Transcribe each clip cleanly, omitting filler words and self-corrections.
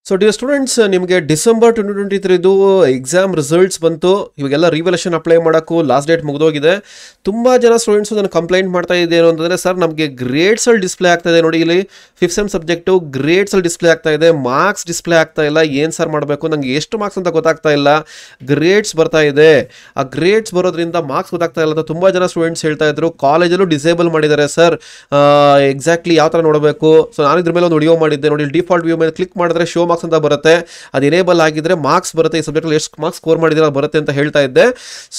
So dear students, ನಿಮಗೆ December 2023 exam results ಬಂತು. ಇವಾಗೆಲ್ಲ ರಿವ್ಯಾಲ್ಯೂಯೇಷನ್ ಅಪ್ಲೈ ಮಾಡೋಕ್ಕೂ ಲಾಸ್ಟ್ ಡೇಟ್ ಮುಗಿದೋಗಿದೆ. ತುಂಬ ಜನ ಸ್ಟೂಡೆಂಟ್ಸ್ ಅದನ್ನು ಕಂಪ್ಲೇಂಟ್ ಮಾಡ್ತಾ ಇದ್ದೇನು ಅಂತಂದರೆ, ಸರ್ ನಮಗೆ ಗ್ರೇಡ್ಸಲ್ಲಿ ಡಿಸ್ಪ್ಲೇ ಆಗ್ತಾ ಇದೆ, ನೋಡಿ ಇಲ್ಲಿ 5th ಸೆಮ್ ಸಬ್ಜೆಕ್ಟು ಗ್ರೇಡ್ಸಲ್ಲಿ ಡಿಸ್ಪ್ಲೇ ಆಗ್ತಾ ಇದೆ, ಮಾರ್ಕ್ಸ್ ಡಿಸ್ಪ್ಲೇ ಆಗ್ತಾ ಇಲ್ಲ. ಏನು ಸರ್ ಮಾಡಬೇಕು, ನನಗೆ ಎಷ್ಟು ಮಾರ್ಕ್ಸ್ ಅಂತ ಗೊತ್ತಾಗ್ತಾ ಇಲ್ಲ, ಗ್ರೇಡ್ಸ್ ಬರ್ತಾ ಇದೆ, ಆ ಗ್ರೇಡ್ಸ್ ಬರೋದ್ರಿಂದ ಮಾರ್ಕ್ಸ್ ಗೊತ್ತಾಗ್ತಾ ಇಲ್ಲ ಅಂತ ತುಂಬ ಜನ ಸ್ಟೂಡೆಂಟ್ಸ್ ಹೇಳ್ತಾ ಇದ್ರು. ಕಾಲೇಜಲ್ಲೂ ಡಿಸೇಬಲ್ ಮಾಡಿದ್ದಾರೆ ಸರ್, ಎಕ್ಸಾಕ್ಟ್ಲಿ ಯಾವ ಥರ ನೋಡಬೇಕು. ಸೊ ನಾನು ಇದ್ರ ಮೇಲೆ ಒಂದು ವಿಡಿಯೋ ಮಾಡಿದ್ದೆ ನೋಡಿ. ಡಿಫಾಲ್ಟ್ ವ್ಯೂ ಮೇಲೆ ಕ್ಲಿಕ್ ಮಾಡಿದ್ರೆ ಶೋ ಮಾರ್ಕ್ಸ್ ಅಂತ ಬರುತ್ತೆ, ಅದು ಎನೇಬಲ್ ಆಗಿದ್ರೆ ಮಾರ್ಕ್ಸ್ ಬರುತ್ತೆ, ಈ ಸಬ್ಜೆಕ್ಟಲ್ಲಿ ಎಷ್ಟು ಮಾರ್ಕ್ಸ್ ಸ್ಕೋರ್ ಮಾಡಿದ್ರೆ ಅದು ಬರುತ್ತೆ ಅಂತ ಹೇಳ್ತಾ ಇದ್ದೆ.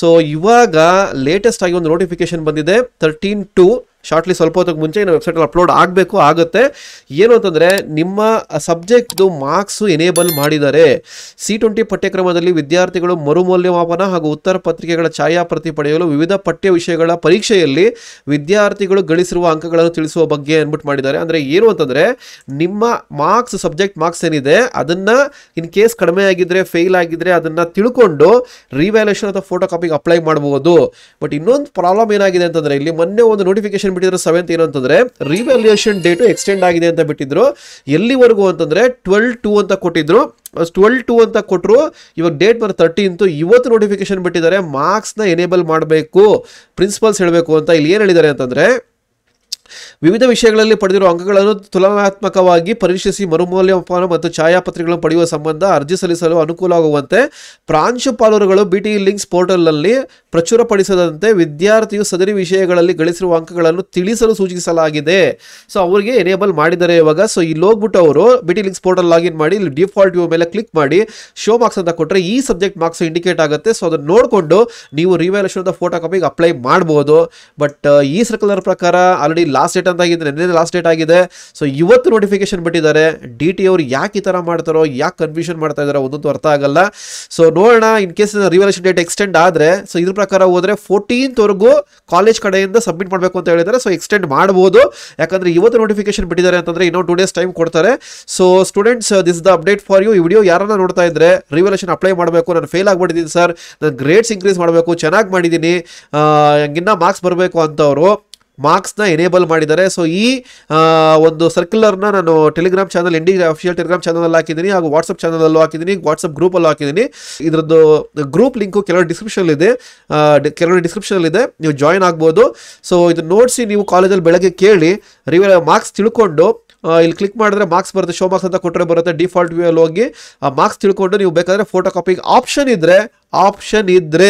ಸೊ ಇವಾಗ ಲೇಟೆಸ್ಟ್ ಆಗಿ ಒಂದು ನೋಟಿಫಿಕೇಶನ್ ಬಂದಿದೆ 13/2. ಶಾರ್ಟ್ಲಿ ಸ್ವಲ್ಪ ಹೊತ್ತಿಗೆ ಮುಂಚೆ ಇನ್ನು ವೆಬ್ಸೈಟಲ್ಲಿ ಅಪ್ಲೋಡ್ ಆಗುತ್ತೆ. ಏನು ಅಂತಂದರೆ, ನಿಮ್ಮ ಸಬ್ಜೆಕ್ಟ್ದು ಮಾರ್ಕ್ಸು ಎನೇಬಲ್ ಮಾಡಿದ್ದಾರೆ. C20 ಪಠ್ಯಕ್ರಮದಲ್ಲಿ ವಿದ್ಯಾರ್ಥಿಗಳು ಮರುಮೌಲ್ಯಮಾಪನ ಹಾಗೂ ಉತ್ತರ ಪತ್ರಿಕೆಗಳ ಛಾಯಾಪ್ರತಿ ಪಡೆಯಲು ವಿವಿಧ ಪಠ್ಯ ವಿಷಯಗಳ ಪರೀಕ್ಷೆಯಲ್ಲಿ ವಿದ್ಯಾರ್ಥಿಗಳು ಗಳಿಸಿರುವ ಅಂಕಗಳನ್ನು ತಿಳಿಸುವ ಬಗ್ಗೆ ಅಂದ್ಬಿಟ್ಟು ಮಾಡಿದ್ದಾರೆ. ಅಂದರೆ ಏನು ಅಂತಂದರೆ, ನಿಮ್ಮ ಮಾರ್ಕ್ಸ್, ಸಬ್ಜೆಕ್ಟ್ ಮಾರ್ಕ್ಸ್ ಏನಿದೆ ಅದನ್ನು ಇನ್ ಕೇಸ್ ಕಡಿಮೆ ಆಗಿದ್ದರೆ, ಫೇಲ್ ಆಗಿದ್ದರೆ ಅದನ್ನು ತಿಳ್ಕೊಂಡು ರಿವ್ಯಾಲ್ಯೂಯೇಷನ್ ಅಥವಾ ಫೋಟೋ ಕಾಪಿಗೆ ಅಪ್ಲೈ ಮಾಡ್ಬೋದು. ಬಟ್ ಇನ್ನೊಂದು ಪ್ರಾಬ್ಲಮ್ ಏನಾಗಿದೆ ಅಂತಂದರೆ, ಇಲ್ಲಿ ಮೊನ್ನೆ ಒಂದು ನೋಟಿಫಿಕೇಶನ್ ಬಿಟ್ಟಿದ್ರು 7th. ಏನು ಅಂತಂದ್ರೆ, ರಿವ್ಯಾಲ್ಯೂಯೇಷನ್ ಡೇಟು ಎಕ್ಸ್ಟೆಂಡ್ ಆಗಿದೆ ಅಂತ ಬಿಟ್ಟಿದ್ರು. ಎಲ್ಲಿವರೆಗೂ ಅಂತಂದ್ರೆ 12/2 ಅಂತ ಕೊಟ್ಟಿದ್ರು. 12/2 ಅಂತ ಕೊಟ್ಟರು. ಇವಾಗ ಡೇಟ್ ಬರೋ 13th. ಇವತ್ತು ನೋಟಿಫಿಕೇಶನ್ ಬಿಟ್ಟಿದ್ದಾರೆ, ಮಾರ್ಕ್ಸ್ನ ಎನೇಬಲ್ ಮಾಡಬೇಕು, ಪ್ರಿನ್ಸಿಪಲ್ಸ್ ಹೇಳಬೇಕು ಅಂತ. ಇಲ್ಲಿ ಏನು ಹೇಳಿದ್ದಾರೆ ಅಂತಂದ್ರೆ, ವಿವಿಧ ವಿಷಯಗಳಲ್ಲಿ ಪಡೆದಿರುವ ಅಂಕಗಳನ್ನು ತುಲನಾತ್ಮಕವಾಗಿ ಪರಿಶೀಲಿಸಿ ಮರುಮೌಲ್ಯಮಾಪನ ಮತ್ತು ಛಾಯಾಪತ್ರಗಳನ್ನು ಪಡೆಯುವ ಸಂಬಂಧ ಅರ್ಜಿ ಸಲ್ಲಿಸಲು ಅನುಕೂಲವಾಗುವಂತೆ ಪ್ರಾಂಶುಪಾಲರುಗಳು BT ಲಿಂಕ್ಸ್ ಪೋರ್ಟಲ್ನಲ್ಲಿ ಪ್ರಚುರಪಡಿಸದಂತೆ ವಿದ್ಯಾರ್ಥಿಯು ಸದರಿ ವಿಷಯಗಳಲ್ಲಿ ಗಳಿಸಿರುವ ಅಂಕಗಳನ್ನು ತಿಳಿಸಲು ಸೂಚಿಸಲಾಗಿದೆ. ಸೊ ಅವರಿಗೆ ಎನೇಬಲ್ ಮಾಡಿದ್ದಾರೆ ಇವಾಗ. ಸೊ ಇಲ್ಲಿ ಹೋಗ್ಬಿಟ್ಟು ಅವರು BT ಲಿಂಕ್ಸ್ ಪೋರ್ಟಲ್ ಲಾಗಿನ್ ಮಾಡಿ ಇಲ್ಲಿ ಡಿಫಾಲ್ಟ್ ವ್ಯೂ ಮೇಲೆ ಕ್ಲಿಕ್ ಮಾಡಿ ಶೋ ಮಾರ್ಕ್ಸ್ ಅಂತ ಕೊಟ್ಟರೆ ಈ ಸಬ್ಜೆಕ್ಟ್ ಮಾರ್ಕ್ಸ್ ಇಂಡಿಕೇಟ್ ಆಗುತ್ತೆ. ಸೊ ಅದನ್ನು ನೋಡಿಕೊಂಡು ನೀವು ರಿವ್ಯಾಲ್ಯೂಯೇಷನ್ ಫೋಟೋ ಕಾಪಿಗೆ ಅಪ್ಲೈ ಮಾಡ್ಬೋದು. ಬಟ್ ಈ ಸರ್ಕ್ಯುಲರ್ ಪ್ರಕಾರ ಆಲ್ರೆಡಿ ಲಾಸ್ಟ್ ಡೇಟ್ ಅಂತ ಆಗಿದೆ, ನಿನ್ನೆ ಲಾಸ್ಟ್ ಡೇಟ್ ಆಗಿದೆ. ಸೊ ಇವತ್ತು ನೋಟಿಫಿಕೇಶನ್ ಬಿಟ್ಟಿದ್ದಾರೆ. DT ಅವರು ಯಾಕೆ ಈ ಥರ ಮಾಡ್ತಾರೋ, ಯಾಕೆ ಕನ್ಫ್ಯೂಷನ್ ಮಾಡ್ತಾ ಇದ್ದಾರೋ ಒಂದೊಂದು ಅರ್ಥ ಆಗಲ್ಲ. ಸೊ ನೋಡೋಣ, in case revaluation date extend ಆದರೆ, ಸೊ ಇದ್ರ ಪ್ರಕಾರ ಹೋದರೆ 14th ವರೆಗೂ ಕಾಲೇಜ್ ಕಡೆಯಿಂದ ಸಬ್ಮಿಟ್ ಮಾಡಬೇಕು ಅಂತ ಹೇಳಿದ್ದಾರೆ. ಸೊ ಎಕ್ಸ್ಟೆಂಡ್ ಮಾಡ್ಬೋದು, ಯಾಕಂದ್ರೆ ಇವತ್ತು ನೋಟಿಫಿಕೇಶನ್ ಬಿಟ್ಟಿದ್ದಾರೆ ಅಂತಂದ್ರೆ ಇನ್ನೂ 2 days ಟೈಮ್ ಕೊಡ್ತಾರೆ. So students, this the update for you. ಈ ವಿಡಿಯೋ ಯಾರನ್ನ ನೋಡ್ತಾ ಇದ್ರೆ ರಿವ್ಯಾಲ್ಯೂಯೇಷನ್ ಅಪ್ಲೈ ಮಾಡಬೇಕು, ನಾನು ಫೇಲ್ ಆಗಿಬಿಟ್ಟಿದ್ದೀನಿ ಸರ್, ನಾನು ಗ್ರೇಡ್ಸ್ ಇನ್ಕ್ರೀಸ್ ಮಾಡಬೇಕು, ಚೆನ್ನಾಗಿ ಮಾಡಿದ್ದೀನಿ, ಇನ್ನ ಮಾರ್ಕ್ಸ್ ಬರಬೇಕು ಅಂತವರು ಮಾರ್ಕ್ಸ್ನ ಎನೇಬಲ್ ಮಾಡಿದ್ದಾರೆ. ಸೊ ಈ ಒಂದು ಸರ್ಕ್ಯುಲರ್ನ ನಾನು Telegram channel, ND official Telegram channel ಹಾಕಿದ್ದೀನಿ, ಹಾಗೂ ವಾಟ್ಸಪ್ ಚಾನಲಲ್ಲೂ ಹಾಕಿದ್ದೀನಿ, ವಾಟ್ಸಪ್ ಗ್ರೂಪಲ್ಲೂ ಹಾಕಿದ್ದೀನಿ. ಇದರದ್ದು ಗ್ರೂಪ್ ಲಿಂಕು ಕೆಲವು ಡಿಸ್ಕ್ರಿಪ್ಷನ್ ಇದೆ, ನೀವು ಜಾಯಿನ್ ಆಗ್ಬೋದು. ಸೊ ಇದು ನೋಡಿಸಿ ನೀವು ಕಾಲೇಜಲ್ಲಿ ಬೆಳಗ್ಗೆ ಕೇಳಿ ಮಾರ್ಕ್ಸ್ ತಿಳ್ಕೊಂಡು ಇಲ್ಲಿ ಕ್ಲಿಕ್ ಮಾಡಿದ್ರೆ ಮಾರ್ಕ್ಸ್ ಬರುತ್ತೆ, ಶೋ ಮಾರ್ಕ್ಸ್ ಅಂತ ಕೊಟ್ಟರೆ ಬರುತ್ತೆ. ಡಿಫಾಲ್ಟ್ ವ್ಯೂ ಅಲ್ಲಿ ಹೋಗಿ ಆ ಮಾರ್ಕ್ಸ್ ತಿಳ್ಕೊಂಡು ನೀವು ಬೇಕಾದರೆ ಫೋಟೋ ಕಾಪಿಗೆ ಆಪ್ಷನ್ ಇದ್ರೆ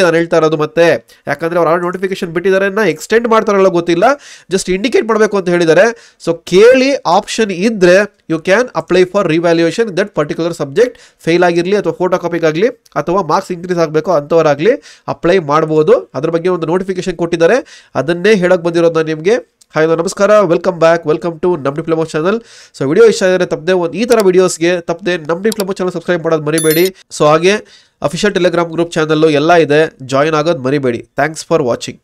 ನಾನು ಹೇಳ್ತಾ ಇರೋದು. ಮತ್ತೆ ಯಾಕಂದ್ರೆ ಅವ್ರು ನೋಟಿಫಿಕೇಶನ್ ಬಿಟ್ಟಿದ್ದಾರೆ, ಎಕ್ಸ್ಟೆಂಡ್ ಮಾಡ್ತಾರಲ್ಲ ಗೊತ್ತಿಲ್ಲ, ಜಸ್ಟ್ ಇಂಡಿಕೇಟ್ ಮಾಡಬೇಕು ಅಂತ ಹೇಳಿದ್ದಾರೆ. ಸೊ ಕೇಳಿ, ಆಪ್ಷನ್ ಇದ್ರೆ you can apply for revaluation that particular subject. Fail ಆಗಿರಲಿ ಅಥವಾ ಫೋಟೋ ಕಾಪಿಗಾಗಲಿ ಅಥವಾ ಮಾರ್ಕ್ಸ್ ಇನ್ಕ್ರೀಸ್ ಆಗಬೇಕು ಅಂಥವರಾಗಲಿ ಅಪ್ಲೈ ಮಾಡ್ಬೋದು. ಅದ್ರ ಬಗ್ಗೆ ಒಂದು ನೋಟಿಫಿಕೇಶನ್ ಕೊಟ್ಟಿದ್ದಾರೆ, ಅದನ್ನೇ ಹೇಳಕ್ ಬಂದಿರೋದು ನಾನು ನಿಮಗೆ. ಹಾಯ್, ನಮಸ್ಕಾರ, ವೆಲ್ಕಮ್ ಬ್ಯಾಕ್, ವೆಲ್ಕಮ್ ಟು ನಮ್ಮ ಡಿಪ್ಲೊಮಾ ಚಾನಲ್. ಸೊ ವಿಡಿಯೋ ಇಷ್ಟ ಆದರೆ ತಪ್ಪದೆ ಈ ಥರ ವಿಡಿಯೋಸ್ಗೆ ತಪ್ಪದೆ ನಮ್ಮ ಡಿಪ್ಲೊಮಾ ಚಾನಲ್ ಸಬ್ಸ್ಕ್ರೈಬ್ ಮಾಡೋದು ಮರಿಬೇಡಿ. ಸೊ ಹಾಗೆ ಅಫಿಷಿಯಲ್ ಟೆಲಿಗ್ರಾಮ್ ಗ್ರೂಪ್ ಚಾನಲ್ಲು ಎಲ್ಲ ಇದೆ, ಜಾಯಿನ್ ಆಗೋದು ಮರಿಬೇಡಿ. Thanks for watching.